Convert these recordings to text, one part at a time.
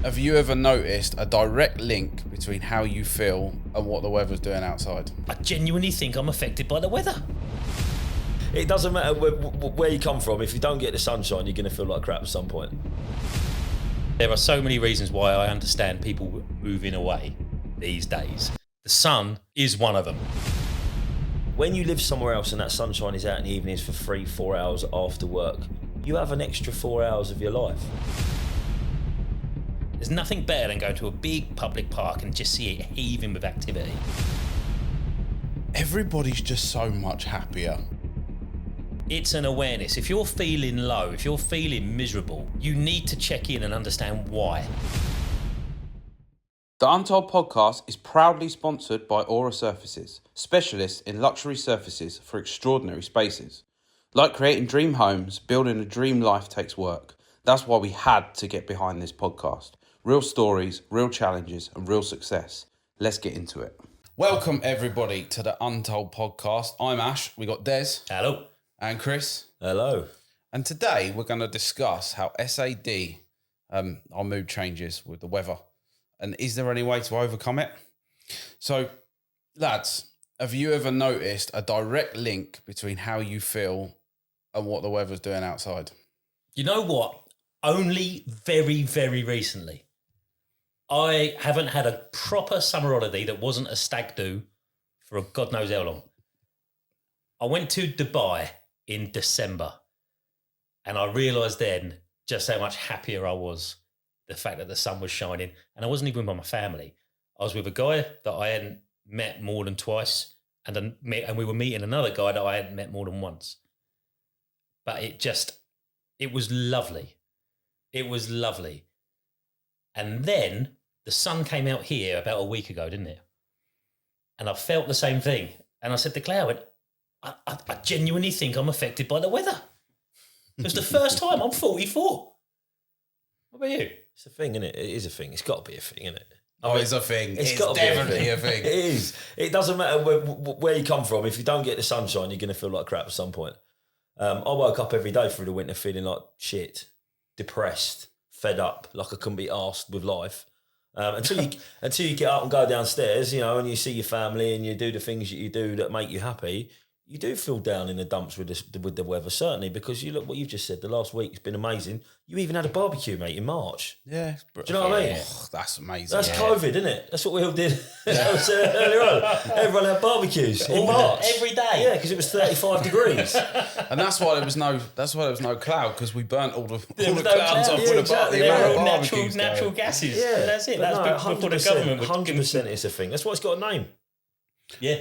Have you ever noticed a direct link between how you feel and what the weather's doing outside? I genuinely think I'm affected by the weather. It doesn't matter where you come from. If you don't get the sunshine, you're going to feel like crap at some point. There are so many reasons why I understand people moving away these days. The sun is one of them. When you live somewhere else and that sunshine is out in the evenings for 3-4 hours after work, you have an extra 4 hours of your life. There's nothing better than going to a big public park and just see it heaving with activity. Everybody's just so much happier. It's an awareness. If you're feeling low, if you're feeling miserable, you need to check in and understand why. The Untold podcast is proudly sponsored by Aura Surfaces, specialists in luxury surfaces for extraordinary spaces. Like creating dream homes, building a dream life takes work. That's why we had to get behind this podcast. Real stories, real challenges, and real success. Let's get into it. Welcome, everybody, to the Untold podcast. I'm Ash. We got Des. Hello. And Chris. Hello. And today we're going to discuss how SAD, our mood changes with the weather. And is there any way to overcome it? So, lads, have you ever noticed a direct link between how you feel and what the weather's doing outside? You know what? Only very, very recently. I haven't had a proper summer holiday that wasn't a stag do for God knows how long. I went to Dubai in December and I realised then just how much happier I was. The fact that the sun was shining, and I wasn't even with my family. I was with a guy that I hadn't met more than twice, and we were meeting another guy that I hadn't met more than once. But it was lovely. It was lovely. And then the sun came out here about a week ago, didn't it? And I felt the same thing. And I said to Claire, I genuinely think I'm affected by the weather. It was the first time. I'm 44. What about you? It's a thing, isn't it? It is a thing. It's got to be a thing, isn't it? It's a thing. It's gotta definitely a thing. It is. It doesn't matter where you come from. If you don't get the sunshine, you're going to feel like crap at some point. I woke up every day through the winter feeling like shit, depressed, fed up, like I couldn't be arsed with life. Until you get up and go downstairs, and you see your family and you do the things that you do that make you happy, you do feel down in the dumps with the weather, certainly, because you look what you've just said. The last week's been amazing. You even had a barbecue, mate, in March. Yeah. Do you know what I mean? Oh, that's amazing. That's COVID, isn't it? That's what we all did. That was earlier on. Everyone had barbecues in March every day. Yeah, because it was 35 degrees. And that's why there was no cloud, because we burnt all the no clouds cloud. off Yeah, with exactly. the amount of They're all barbecues. natural gases. Yeah, That's it. But That's before the government would 100% it's a thing. That's why it's got a name. Yeah.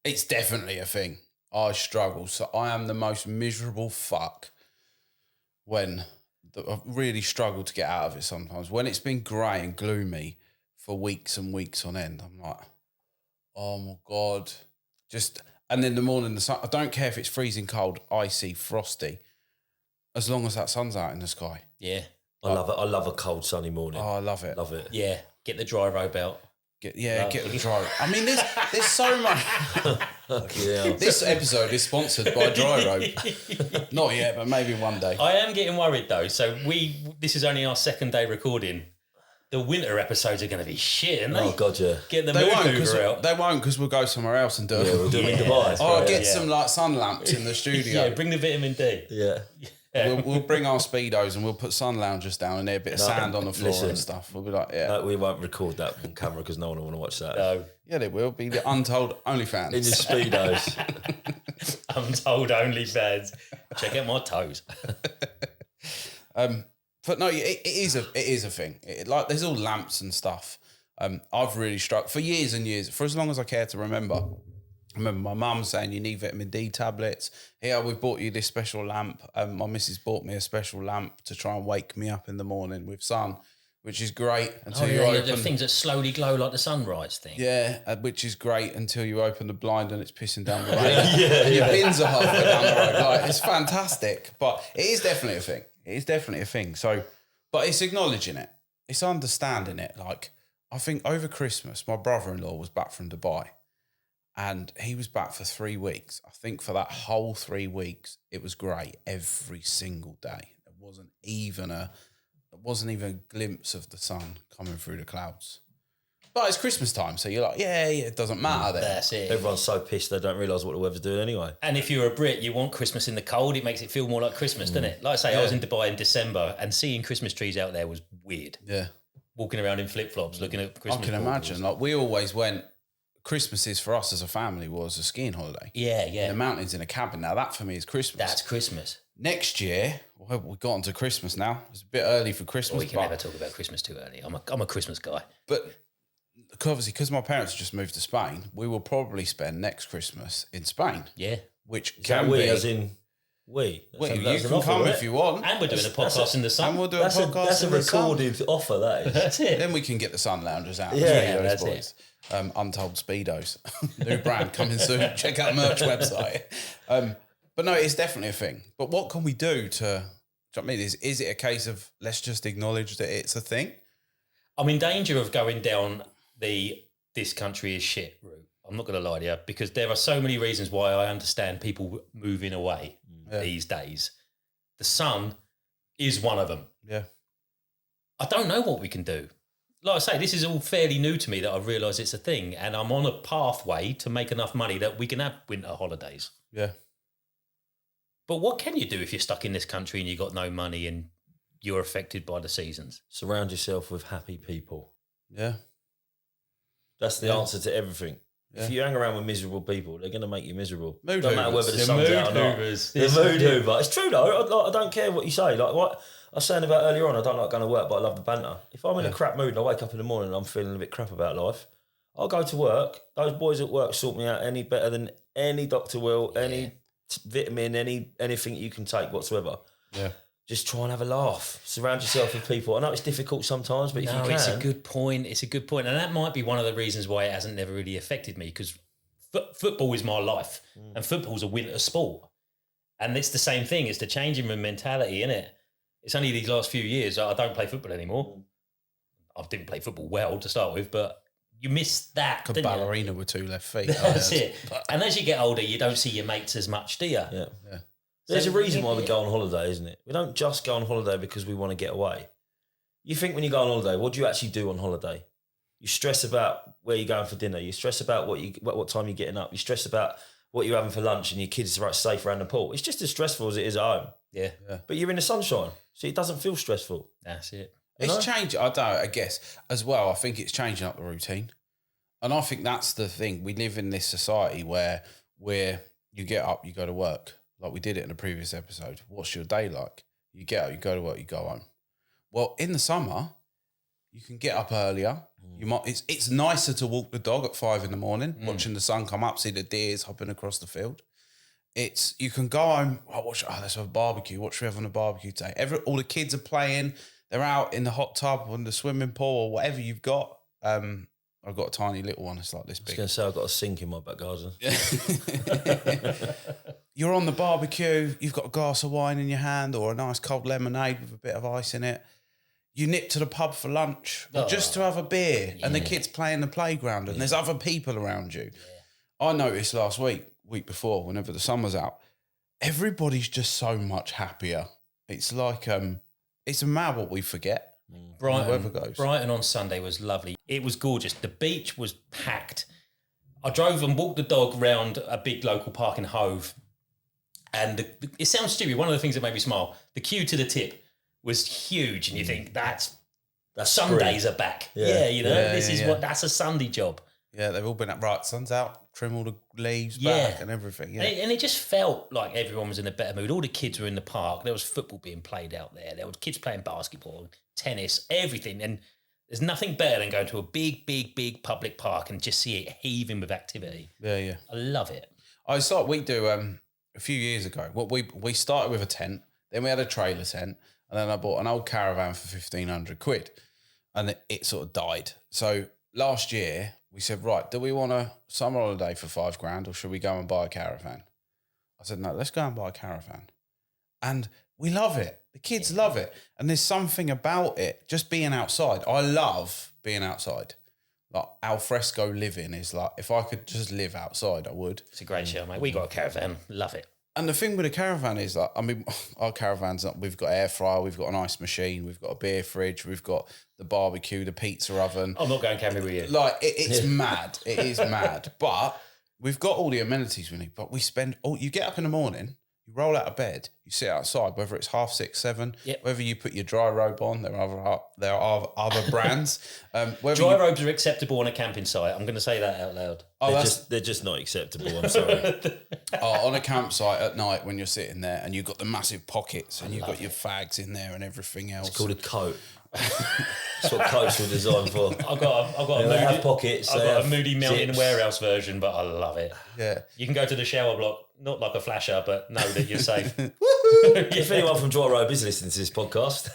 It's definitely a thing. I struggle. So I am the most miserable fuck I really struggle to get out of it sometimes. When it's been grey and gloomy for weeks and weeks on end, I'm like, oh my God. And in the morning, the sun, I don't care if it's freezing cold, icy, frosty, as long as that sun's out in the sky. Yeah. I love it. I love a cold sunny morning. Oh, I love it. Love it. Yeah. Get the dry robe out. Get the dry. I mean, there's so much. Yeah. This episode is sponsored by Dry Rope. Not yet, but maybe one day. I am getting worried though. So this is only our second day recording. The winter episodes are going to be shit, aren't they? Oh God, yeah. Get the They mood won't, mover out. because we'll go somewhere else and do it. Yeah, we'll do it in Yeah. Dubai. I'll get Yeah. some sun lamps in the studio. Yeah, bring the vitamin D. Yeah. We'll bring our speedos and we'll put sun loungers down and there, a bit of sand on the floor and stuff. We'll be like, yeah. No, we won't record that on camera because no one will want to watch that. No. Yeah, they will be the Untold OnlyFans. In your speedos. Untold OnlyFans. Check out my toes. But no, it is a thing. Like there's all lamps and stuff. I've really struggled for years and years, for as long as I care to remember. I remember my mum saying you need vitamin D tablets. Here, we've bought you this special lamp. My missus bought me a special lamp to try and wake me up in the morning with sun, which is great until you open the things that slowly glow like the sunrise thing. Yeah, which is great until you open the blind and it's pissing down the rain. And your bins are halfway down the road. Like, it's fantastic, but it is definitely a thing. It is definitely a thing. So, but it's acknowledging it. It's understanding it. Like, I think over Christmas, my brother-in-law was back from Dubai. And he was back for 3 weeks. I think for that whole 3 weeks, it was great every single day. There wasn't even a wasn't even a glimpse of the sun coming through the clouds. But it's Christmas time, so you're like, yeah, it doesn't matter then. That's it. Everyone's so pissed they don't realise what the weather's doing anyway. And if you're a Brit, you want Christmas in the cold. It makes it feel more like Christmas, doesn't it? Like I say, I was in Dubai in December and seeing Christmas trees out there was weird. Yeah. Walking around in flip-flops, looking at Christmas I can baubles. imagine. Like, we always went, Christmases for us as a family was a skiing holiday. Yeah, In yeah. the mountains in a cabin. Now, that for me is Christmas. That's Christmas. Next year, well, we've got on to Christmas now. It's a bit early for Christmas. We can never talk about Christmas too early. I'm a Christmas guy. But obviously, because my parents just moved to Spain, we will probably spend next Christmas in Spain, Yeah. which Is can that we, be. as in we? Well, you That's an can offer, come isn't if it? you want, And we're doing a podcast in the sun. and we'll do a podcast. That's a in the sun. recorded offer, that is. That's it. Then we can get the sun loungers out. Yeah, as well, that's boys. Untold Speedos, new brand coming soon. Check out merch website. But no, it's definitely a thing. But what can we do to? Do you know what I mean? Is it a case of let's just acknowledge that it's a thing? I'm in danger of going down this country is shit route. I'm not going to lie to you, because there are so many reasons why I understand people moving away these days. The sun is one of them. Yeah. I don't know what we can do. Like I say, this is all fairly new to me that I realise it's a thing, and I'm on a pathway to make enough money that we can have winter holidays. Yeah. But what can you do if you're stuck in this country and you've got no money and you're affected by the seasons? Surround yourself with happy people. Yeah. That's the answer to everything. Yeah. If you hang around with miserable people, they're going to make you miserable. Mood Don't matter hoovers. whether the The sun's mood out or not. hoovers. The This- mood hoover. It's true though. I don't care what you say. Like what I was saying about earlier on, I don't like going to work, but I love the banter. If I'm in a crap mood and I wake up in the morning and I'm feeling a bit crap about life, I'll go to work. Those boys at work sort me out any better than any doctor will, any vitamin, anything you can take whatsoever. Yeah. Just try and have a laugh. Surround yourself with people. I know it's difficult sometimes, but if you No, can, it's a good point. It's a good point. And that might be one of the reasons why it hasn't never really affected me, because football is my life and football's a winter sport. And it's the same thing. It's the changing in mentality, isn't it? It's only these last few years I don't play football anymore. I didn't play football well to start with, but you miss that, A didn't you? ballerina with 2 left feet. That's it. And as you get older, you don't see your mates as much, do you? Yeah. Yeah. There's So- a reason why we go on holiday, isn't it? We don't just go on holiday because we want to get away. You think when you go on holiday, what do you actually do on holiday? You stress about where you're going for dinner. You stress about what time you're getting up. You stress about what you're having for lunch and your kids are safe around the pool. It's just as stressful as it is at home. Yeah. But you're in the sunshine, so it doesn't feel stressful. That's it. It's changing. I don't know, I guess, as well. I think it's changing up the routine. And I think that's the thing. We live in this society where you get up, you go to work. Like we did it in the previous episode. What's your day like? You get up, you go to work, you go home. Well, in the summer, you can get up earlier. You might. It's nicer to walk the dog at 5 a.m, watching the sun come up, see the deers hopping across the field. You can go home. Let's have a barbecue. What should we have on a barbecue day? All the kids are playing. They're out in the hot tub or in the swimming pool or whatever you've got. I've got a tiny little one. It's like this I was big. going to say I've got a sink in my back garden. You're on the barbecue. You've got a glass of wine in your hand or a nice cold lemonade with a bit of ice in it. You nip to the pub for lunch or just to have a beer and the kids play in the playground and there's other people around you. Yeah. I noticed last week before, whenever the sun was out, everybody's just so much happier. It's like, it's mad what we forget. Brighton on Sunday was lovely. It was gorgeous. The beach was packed. I drove and walked the dog round a big local park in Hove. And it sounds stupid. One of the things that made me smile, the queue to the tip was huge. And you think, that's Sundays are back. Yeah. That's a Sunday job. Yeah, they've all been up. Right, sun's out, trim all the leaves back and everything. Yeah. And it just felt like everyone was in a better mood. All the kids were in the park. There was football being played out there. There were kids playing basketball, tennis, everything. And there's nothing better than going to a big, big, big public park and just see it heaving with activity. Yeah. I love it. We do a few years ago. We started with a tent, then we had a trailer tent, and then I bought an old caravan for £1,500, and it sort of died. So last year we said, right, do we want a summer holiday for £5,000 or should we go and buy a caravan? I said, no, let's go and buy a caravan. And we love it. The kids love it. And there's something about it, just being outside. I love being outside. Like al fresco living is like, if I could just live outside, I would. It's a great show, mate. We got a caravan. Love it. And the thing with a caravan is that, I mean, our caravans, we've got air fryer, we've got an ice machine, we've got a beer fridge, we've got the barbecue, the pizza oven. I'm not going camping with you. Like, it's mad. It is mad. But we've got all the amenities we need. But we spend, you get up in the morning, you roll out of bed, you sit outside, whether it's 6:30, 7, whether you put your dry robe on, there are other brands. Dry robes are acceptable on a camping site. I'm going to say that out loud. They're just not acceptable. I'm sorry. On a campsite at night when you're sitting there and you've got the massive pockets and you've got your fags in there and everything else. It's called a coat. That's what coats were designed for. I've got a They have pockets. I've they got a have Moody Mountain zips. warehouse version, but I love it. Yeah. You can go to the shower block, not like a flasher, but know that you're safe. If anyone from Dry Robe is listening to this podcast,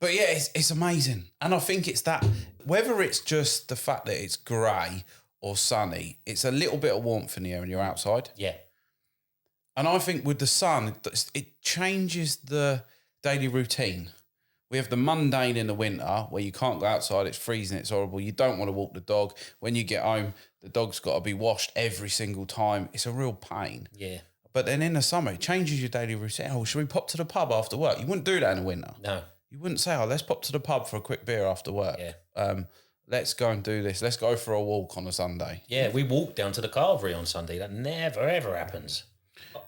But yeah, it's amazing. And I think it's that, whether it's just the fact that it's grey or sunny, it's a little bit of warmth in the air when you're outside. Yeah. And I think with the sun, it changes the daily routine. We have the mundane in the winter where you can't go outside, it's freezing, it's horrible. You don't want to walk the dog. When you get home, the dog's got to be washed every single time. It's a real pain. Yeah. But then in the summer, it changes your daily routine. Oh, should we pop to the pub after work? You wouldn't do that in the winter. No. You wouldn't say, let's pop to the pub for a quick beer after work. Yeah. Let's go and do this. Let's go for a walk on a Sunday. Yeah, we walked down to the Carvery on Sunday. That never, ever happens.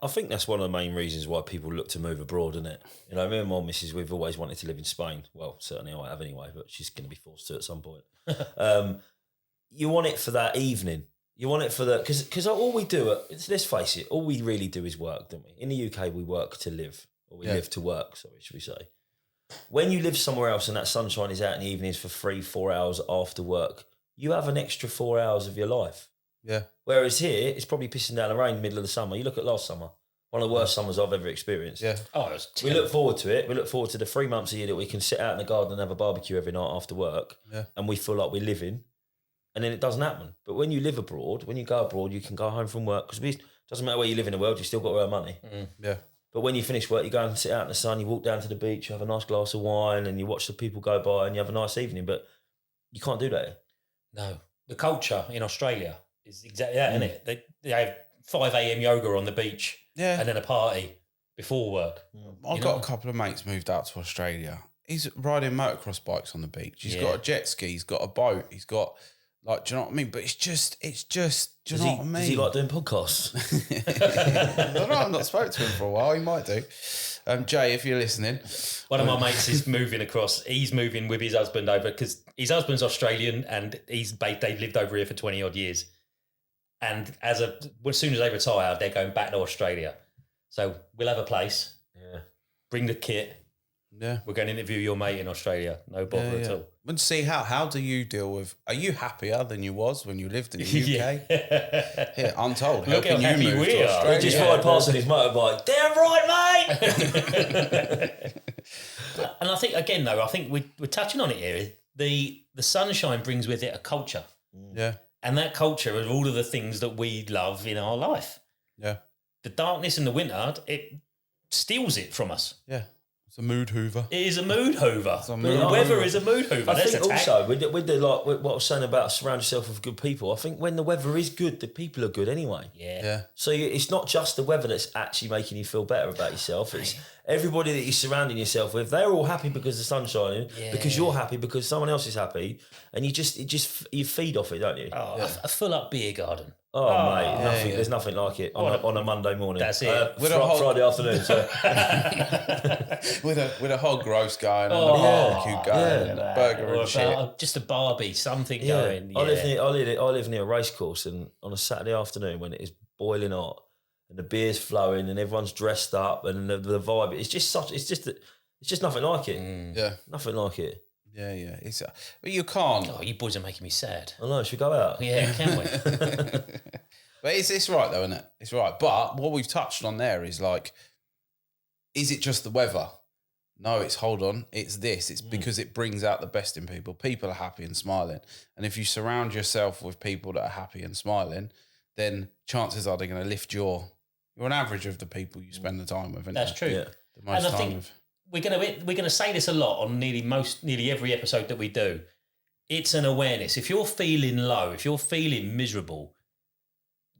I think that's one of the main reasons why people look to move abroad, isn't it? You know, me and my missus, we've always wanted to live in Spain. Well, certainly I have anyway, but she's going to be forced to at some point. You want it for that evening. You want it for the... Because all we do, let's face it, all we really do is work, don't we? In the UK, we work to live. Or we live to work, sorry, should we say. When you live somewhere else and that sunshine is out in the evenings for 3-4 hours after work, you have an extra 4 hours of your life. Yeah. Whereas here, it's probably pissing down the rain in the middle of the summer. You look at last summer, one of the worst summers I've ever experienced. Yeah. Oh, it was We look forward to it. We look forward to the 3 months a year that we can sit out in the garden and have a barbecue every night after work. Yeah. And we feel like we're living. And then it doesn't happen. But when you live abroad, when you go abroad, you can go home from work. Because it doesn't matter where you live in the world, you still got to earn money. Yeah. But when you finish work, you go and sit out in the sun, you walk down to the beach, you have a nice glass of wine and you watch the people go by and you have a nice evening. But you can't do that here. No. The culture in Australia is exactly that, isn't it? They have 5 a.m. yoga on the beach and then a party before work. I've got a couple of mates moved out to Australia. He's riding motocross bikes on the beach. He's got a jet ski. He's got a boat. He's got, like, do you know what I mean? But it's just, do you know what I mean? Does he like doing podcasts? I don't know. I've not spoken to him for a while. He might do. Jay, if you're listening. One of my mates is moving across. He's moving with his husband over because his husband's Australian and they've lived over here for 20 odd years. And as soon as they retire, they're going back to Australia. So we'll have a place. Yeah. Bring the kit. Yeah. We're going to interview your mate in Australia. No bother at all. And see, how do you deal with, are you happier than you was when you lived in the UK? Here, untold. Look helping how you happy move we to are. Australia. He just ride past on his motorbike. Damn right, mate! And I think, again, though, I think we're touching on it here. The sunshine brings with it a culture. Yeah. And that culture is all of the things that we love in our life. Yeah. The darkness in the winter, it steals it from us. Yeah. It's a mood hoover. It is a mood hoover. a The mood weather hoover. is a mood hoover. I That's think a tag. also with what I was saying about surround yourself with good people. I think when the weather is good, the people are good anyway. Yeah. Yeah. So it's not just the weather that's actually making you feel better about yourself. It's everybody that you're surrounding yourself with. They're all happy because the sun's shining. Yeah. Because you're happy because someone else is happy, and you feed off it, don't you? Oh, a full up beer garden. Oh, mate, nothing. yeah. There's nothing like it on a Monday morning. That's it. With a whole- Friday afternoon. So. with a hog roast going and a barbecue going and a burger Or and shit. just a Barbie, something going. I Yeah. live near a race course, and on a Saturday afternoon when it is boiling hot and the beer's flowing and everyone's dressed up and the vibe, it's just nothing like it. Yeah. Nothing like it. Yeah, yeah. It's but you can't. Oh, you boys are making me sad. I know. Should we go out? Yeah, can we? But it's right though, isn't it? It's right. But what we've touched on there is like, is it just the weather? No, hold on. It's this. It's because it brings out the best in people. People are happy and smiling. And if you surround yourself with people that are happy and smiling, then chances are they're going to lift you're an average of the people you spend the time with. That's true. Yeah. The most And I time think with. we're gonna say this a lot on nearly every episode that we do. It's an awareness. If you're feeling low, if you're feeling miserable,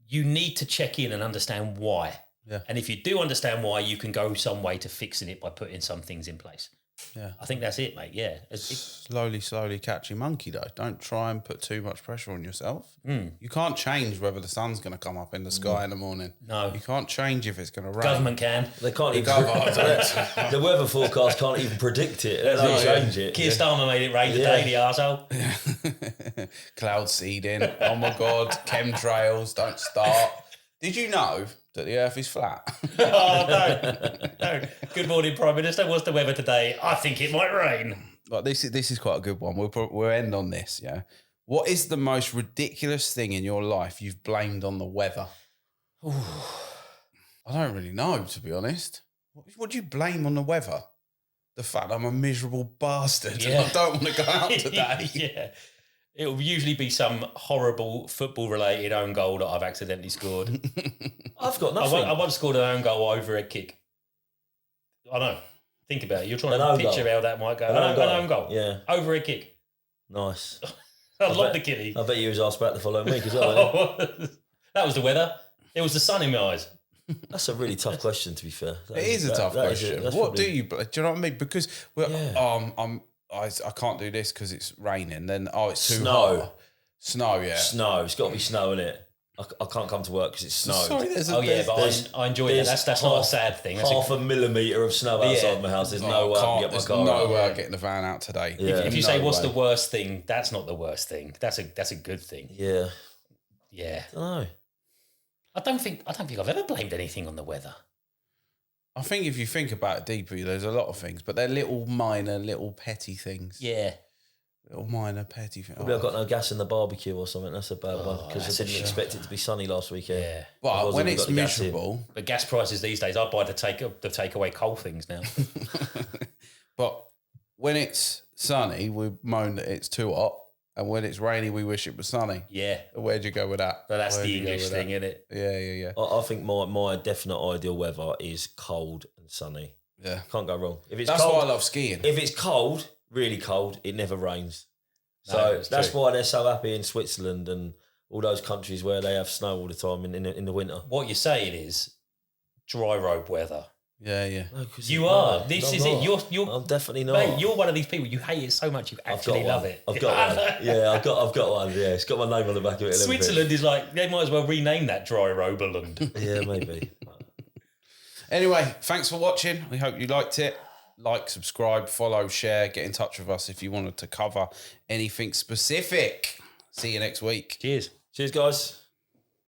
you need to check in and understand why. Yeah. And if you do understand why, you can go some way to fixing it by putting some things in place. Yeah. I think that's it, mate. Yeah. Slowly catch your monkey, though. Don't try and put too much pressure on yourself. You can't change whether the sun's going to come up in the sky in the morning. No. You can't change if it's going to rain. Government can. They can't even. Government. The weather forecast can't even predict it. They don't change it. Keir Starmer made it rain today, the arsehole. Cloud seeding. Oh, my God. Chemtrails. Don't start. Did you know that the Earth is flat? Oh, no. Good morning, Prime Minister. What's the weather today? I think it might rain. Like this is quite a good one. We'll end on this, yeah? What is the most ridiculous thing in your life you've blamed on the weather? I don't really know, to be honest. What do you blame on the weather? The fact I'm a miserable bastard and I don't want to go out today. Yeah. It will usually be some horrible football-related own goal that I've accidentally scored. I've got nothing. I once scored an own goal over a kick. I know. Think about it. You're trying to picture how that might go. An own goal. Yeah. Over a kick. Nice. I love the kitty. I bet you was asked back the following week as well. That was the weather. It was the sun in my eyes. That's a really tough question, to be fair. It is a tough question. What do you know what I mean? Because I can't do this because it's raining. Then it's too hot. Snow, yeah. Snow. It's got to be snow, innit? I can't come to work because it's snowed. Sorry, I enjoy that. That's not a sad thing. That's half a millimetre of snow outside my house. There's no way I can get my car. No way I'm getting the van out today. Yeah. If you say what's the worst thing, that's not the worst thing. That's a good thing. Yeah. Yeah. I don't know. I don't think I've ever blamed anything on the weather. I think if you think about it deeply, there's a lot of things, but they're little minor, little petty things. Yeah. Little minor, petty things. Probably I've got no gas in the barbecue or something. That's a bad one because I didn't expect it to be sunny last weekend. Yeah. But when it's miserable... But gas prices these days, I buy the takeaway coal things now. But when it's sunny, we moan that it's too hot. And when it's rainy, we wish it was sunny. Yeah. Where'd you go with that? But that's the English thing, isn't it? Yeah. I think my definite ideal weather is cold and sunny. Yeah. Can't go wrong. If it's That's cold, why I love skiing. If it's cold, really cold, it never rains. No, So that's true. why they're so happy in Switzerland and all those countries where they have snow all the time in the winter. What you're saying is dry robe weather. Yeah. No, You are. This is it. You're. I'm definitely not. Mate, you're one of these people. You hate it so much you actually love it. I've got one. Yeah, I've got one. Yeah, it's got my name on the back of it. Switzerland is like, they might as well rename that dry robeland. Yeah, maybe. Anyway, thanks for watching. We hope you liked it. Like, subscribe, follow, share, get in touch with us if you wanted to cover anything specific. See you next week. Cheers. Cheers, guys.